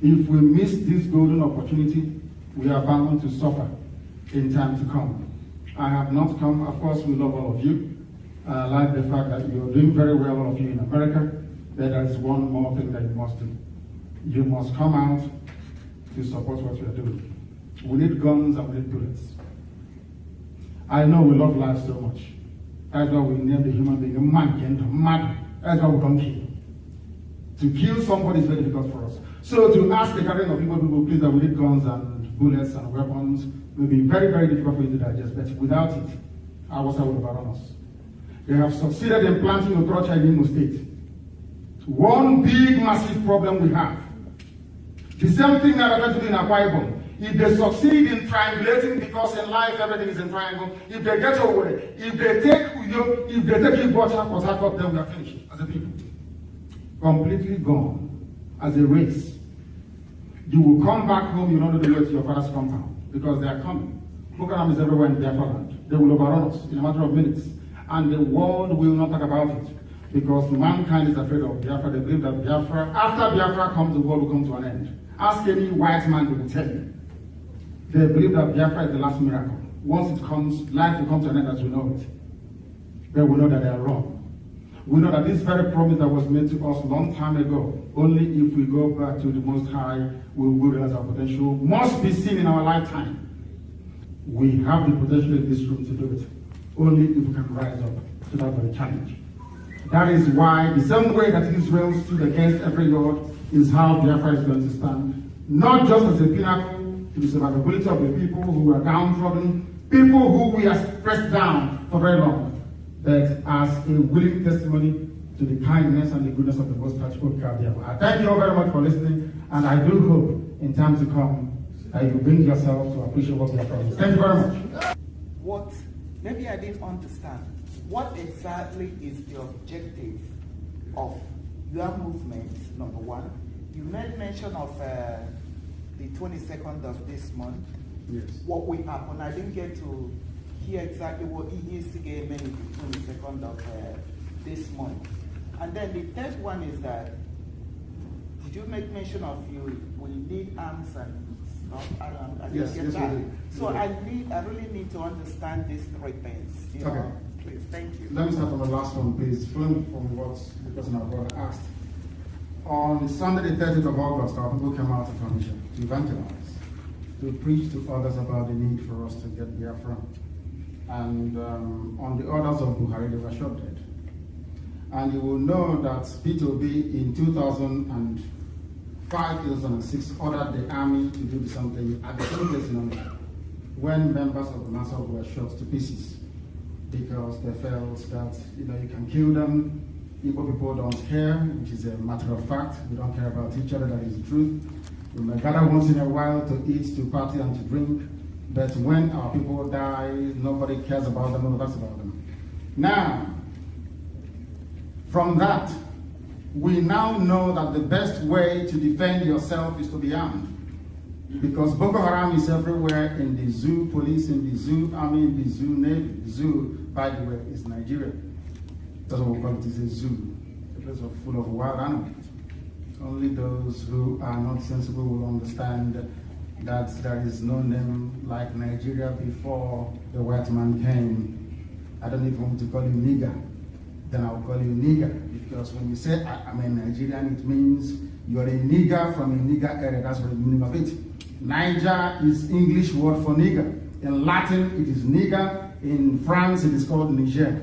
If we miss this golden opportunity, we are bound to suffer in time to come. I have not come, of course, we love all of you. I like the fact that you're doing very well, all of you in America. But there is one more thing that you must do. You must come out to support what we are doing. We need guns and we need bullets. I know we love life so much. That's why we name the human being a mad. That's why we don't kill. To kill somebody is very difficult for us. So to ask the gathering of people, please, that we need guns and bullets and weapons will be very, very difficult for you to digest. But without it, our side will overrun us. They have succeeded in planting a torture in Imo State. One big, massive problem we have. The same thing that happened to do in Akwa Ibom. If they succeed in triangulating, because in life everything is in triangle, if they get away, if they take Uyo, if they take Igbo, then we are finished as a people. Completely gone as a race. You will come back home, you don't know the way to your father's compound, because they are coming. Boko Haram is everywhere in Biafra land. They will overrun us in a matter of minutes. And the world will not talk about it, because mankind is afraid of Biafra. They believe that Biafra, after Biafra comes, the world will come to an end. Ask any white man, they will tell you. They believe that Biafra is the last miracle. Once it comes, life will come to an end as we know it. But we know that they are wrong. We know that this very promise that was made to us a long time ago, only if we go back to the Most High, we will realize our potential must be seen in our lifetime. We have the potential in this room to do it, only if we can rise up to that very challenge. That is why the same way that Israel stood against every God is how Biafra is going to stand, not just as a pinnacle to the survivability of the people who are downtrodden, people who we have pressed down for very long, but as a willing testimony to the kindness and the goodness of the Most High. I thank you all very much for listening, and I do hope in time to come that you bring yourself to appreciate what we are from. Thank you very much. Maybe I didn't understand. What exactly is the objective of your movement, number one? You made mention of the 22nd of this month. Yes. What will happen? I didn't get to hear exactly what he is to get made the 22nd of this month. And then the third one is that, did you make mention of you will need arms and stuff? I didn't get that. So I really need to understand these three things. You know? Please, thank you. Let me start from the last one, please. Following from what the person our brother asked. On Sunday the 30th of August, our people came out of commission to evangelize, to preach to others about the need for us to get Biafra. And on the orders of Buhari, they were shot dead. And you will know that P2B in 2005, 2006 ordered the army to do something at the same place in London, when members of the Nassau were shot to pieces, because they felt that you can kill them. Igbo people don't care, which is a matter of fact. We don't care about each other, that is the truth. We may gather once in a while to eat, to party, and to drink. But when our people die, nobody cares about them, nobody talks about them. Now, from that, we now know that the best way to defend yourself is to be armed. Because Boko Haram is everywhere, in the zoo, police in the zoo, army in the zoo, navy. The zoo, by the way, is Nigeria. That's what we call it, is a zoo. A place full of wild animals. Only those who are not sensible will understand that there is no name like Nigeria before the white man came. I don't even want to call you nigger. Then I'll call you nigger. Because when you say I'm a Nigerian, it means you're a nigger from a nigger area. That's what the meaning of it. Niger is English word for nigger. In Latin, it is nigger. In France, it is called Niger.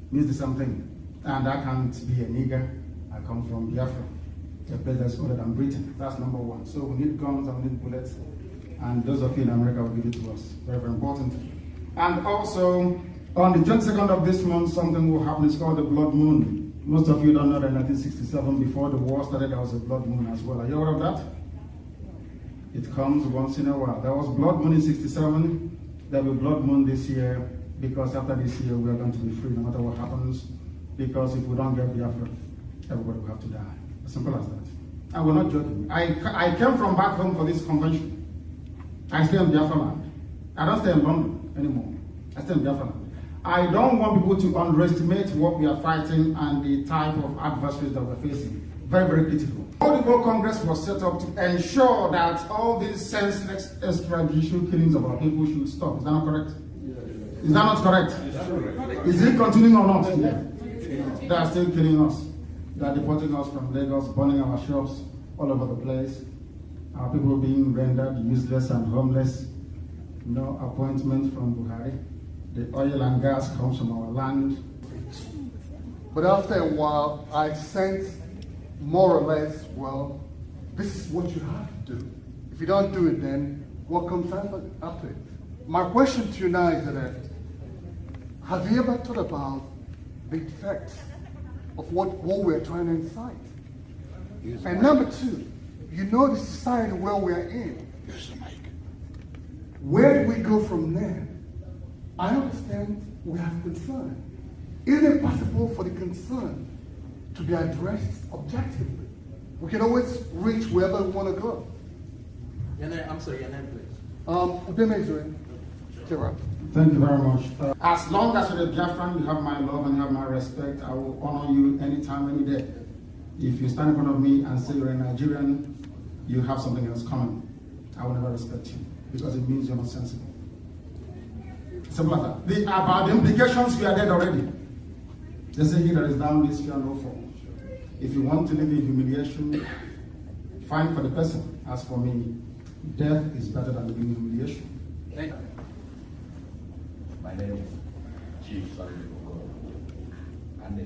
It means the same thing. And I can't be a nigger. I come from Biafra, a place that's older than Britain. That's number one. So we need guns and we need bullets. And those of you in America will give it to us. Very, very important. And also, on the 22nd of this month, something will happen. It's called the blood moon. Most of you don't know that in 1967, before the war started, there was a blood moon as well. Are you aware of that? It comes once in a while. There was blood moon in 67. There will be blood moon this year, because after this year, we are going to be free no matter what happens. Because if we don't get Biafra, everybody will have to die. As simple as that. And we're not joking. I came from back home for this convention. I stay in Biafra land. I don't stay in London anymore. I stay in Biafra land. I don't want people to underestimate what we are fighting and the type of adversaries that we're facing. Very, very pitiful. The Igbo Congress was set up to ensure that all these senseless extrajudicial killings of our people should stop. Is that not correct? Is that not correct? Is it continuing or not? They are still killing us. They are deporting us from Lagos, burning our shops all over the place. Our people being rendered useless and homeless. No appointment from Buhari. The oil and gas comes from our land. But after a while, I sensed more or less, well, this is what you have to do. If you don't do it, then what comes after it? My question to you now is that, have you ever thought about the effects of what we're trying to incite? And number two, you know the society where we're in. Where do we go from there? I understand we have concern. Is it possible for the concern to be addressed objectively? We can always reach wherever we want to go. I'm sorry, your name, please. Thank you very much. As long as you're a Biafran, you have my love and you have my respect. I will honor you anytime, any day. If you stand in front of me and say you're a Nigerian, you have something else coming. I will never respect you because it means you're not sensible. Simple as that. About the implications, we are dead already. They say he that is down this fear no fall. If you want to live in humiliation, fine for the person. As for me, death is better than living in humiliation. Thank you. My name is Chief Sergeant and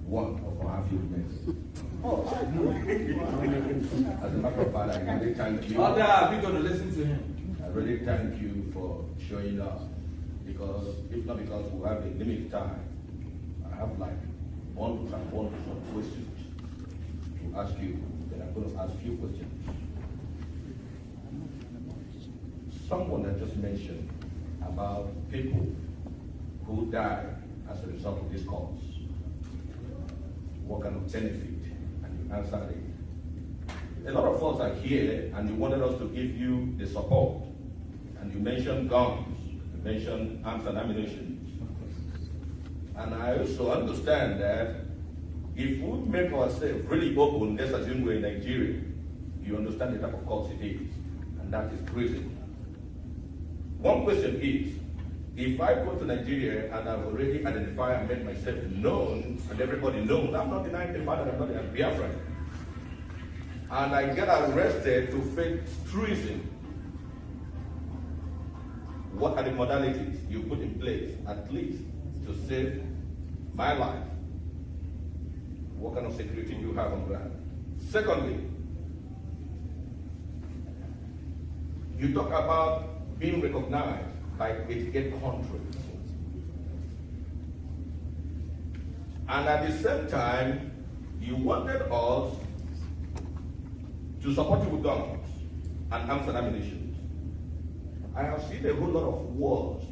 one of our few As a matter of fact, I really thank you. We're going to listen to him. I really thank you for showing up, because if not because we have a limited time, I have like one questions to ask you. Then I'm going to ask you questions. Someone had just mentioned about people who died as a result of this cause. What kind of benefit? And you answered it. A lot of us are here and you wanted us to give you the support. And you mentioned guns, you mentioned arms and ammunition. And I also understand that if we make ourselves really open, let's assume we're in Nigeria, you understand the type of cause it is, and that is prison. One question is, if I go to Nigeria and I've already identified and made myself known, and everybody knows, I'm not denying the fact that I'm not a Biafran, and I get arrested to face treason, what are the modalities you put in place, at least, to save my life? What kind of security do you have on ground? Secondly, you talk about being recognized by 88 countries. And at the same time, you wanted us to support you with guns and arms and ammunition. I have seen a whole lot of wars,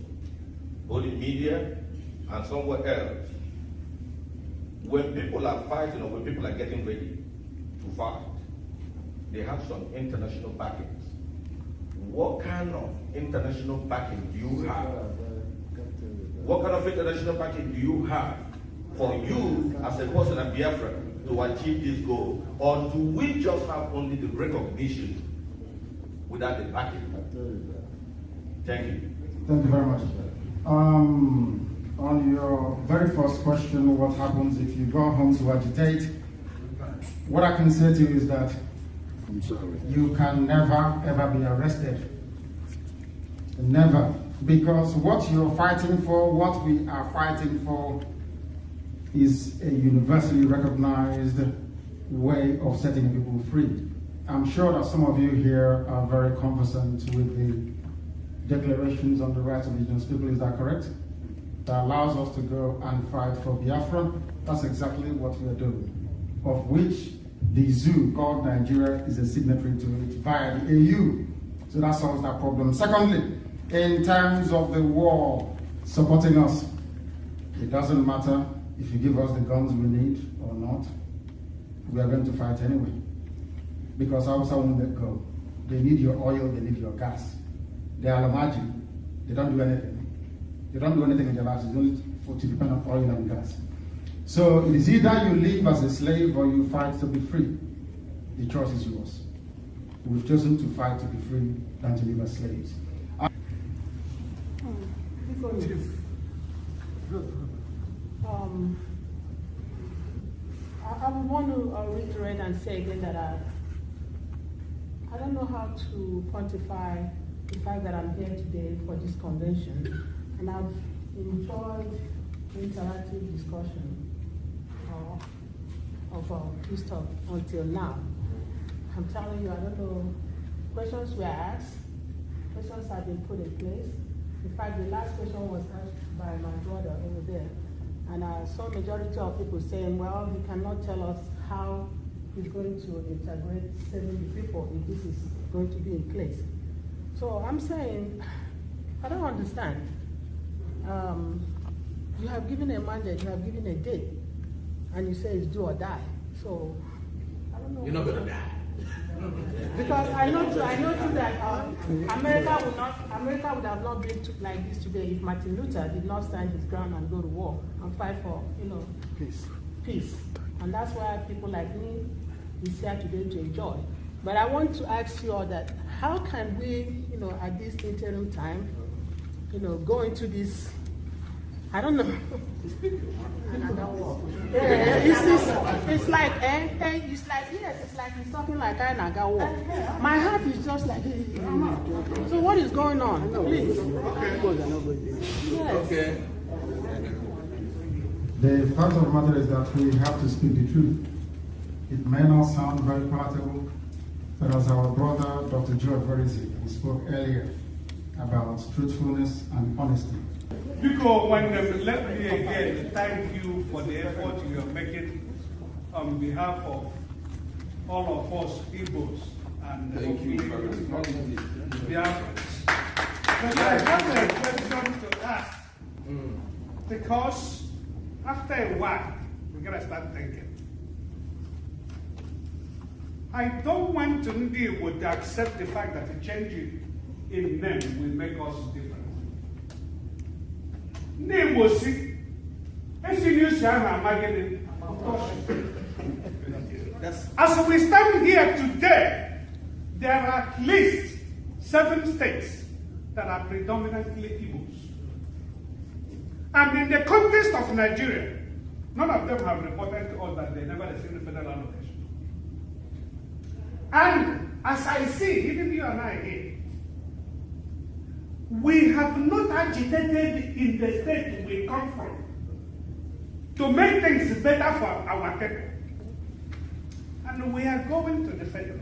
both in media and somewhere else. When people are fighting or when people are getting ready to fight, they have some international backings. What kind of international backing do you have? What kind of international backing do you have for you as a person at Biafra to achieve this goal? Or do we just have only the recognition without the backing? Thank you. Thank you very much. On your very first question, what happens if you go home to agitate? What I can say to you is that you can never ever be arrested. Never. Because what you're fighting for, what we are fighting for, is a universally recognized way of setting people free. I'm sure that some of you here are very conversant with the declarations on the rights of indigenous people. Is that correct? That allows us to go and fight for Biafra. That's exactly what we are doing, of which the zoo called Nigeria is a signatory to it via the AU. So that solves that problem. Secondly, in terms of the war supporting us, it doesn't matter if you give us the guns we need or not. We are going to fight anyway. Because Hausa won't let go. They need your oil, they need your gas. They are Alamaji. They don't do anything. They don't do anything in their lives. It's only to depend on oil and gas. So it is either you live as a slave or you fight to be free. The choice is yours. We've chosen to fight to be free than to live as slaves. I would want to reiterate and say again that I don't know how to quantify the fact that I'm here today for this convention, and I've enjoyed the interactive discussion of this talk until now. I'm telling you, I don't know, questions were asked, questions have been put in place. In fact, the last question was asked by my brother over there, and I saw majority of people saying, well, you cannot tell us how he's going to integrate 70 people if this is going to be in place. So I'm saying, I don't understand. You have given a mandate, you have given a date, and you say it's do or die. So I don't know. You're not gonna die. Because I know too that America would have not been like this today if Martin Luther did not stand his ground and go to war and fight for, peace. And that's why people like me is here today to enjoy. But I want to ask you all that, how can we, at this interim time, go into this, I don't know. It's like he's talking like I naga war. My heart is just like, so what is going on? Please. Yes. Okay. The fact of the matter is that we have to speak the truth. It may not sound very palatable, but as our brother, Dr. George Verisi, he spoke earlier about truthfulness and honesty. Because let me again thank you for the effort you are making on behalf of all of us Igbos and Thank you very much. Biafrans. But I have a question to ask, because after a while, we're going to start thinking. I don't want Nnamdi to accept the fact that a change in name will make us different. Name was sick. As we stand here today, there are at least 7 states that are predominantly Igbos. And in the context of Nigeria, none of them have reported to us that they never received a federal allocation. And as I see, even you and I here, we have not agitated in the state we come from to make things better for our people. And we are going to the federal.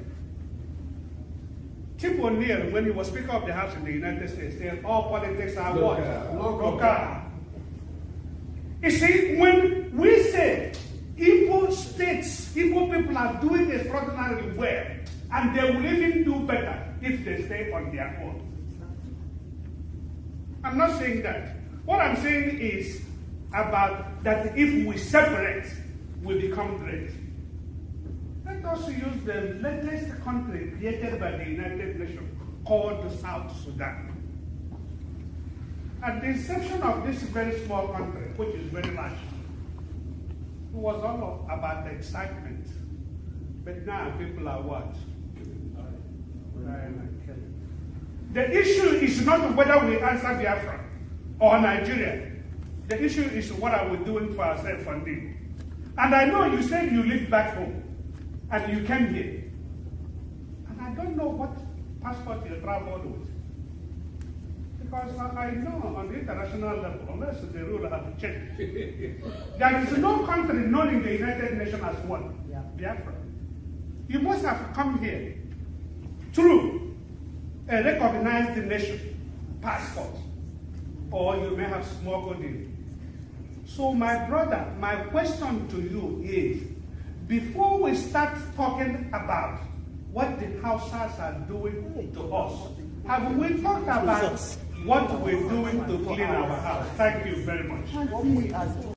Tip O'Neill, when he was Speaker of the House in the United States, said all politics are what? Local. You see, when we say Igbo states, Igbo people are doing extraordinarily well, and they will even do better if they stay on their own. I'm not saying that. What I'm saying is about that if we separate, we become great. Let us use the latest country created by the United Nations called the South Sudan. At the inception of this very small country, which is very large, it was all about the excitement. But now people are what? The issue is not whether we answer Biafra or Nigeria. The issue is what are we doing for ourselves and them. And I know you said you live back home and you came here. And I don't know what passport you traveled with. Because I know on the international level, unless the rule has changed, there is no country known in the United Nations as one, Biafra. You must have come here through a recognized nation passport, or you may have smuggled in. So my brother, my question to you is, before we start talking about what the Hausas are doing to us, have we talked about what we're doing to clean our house? Thank you very much.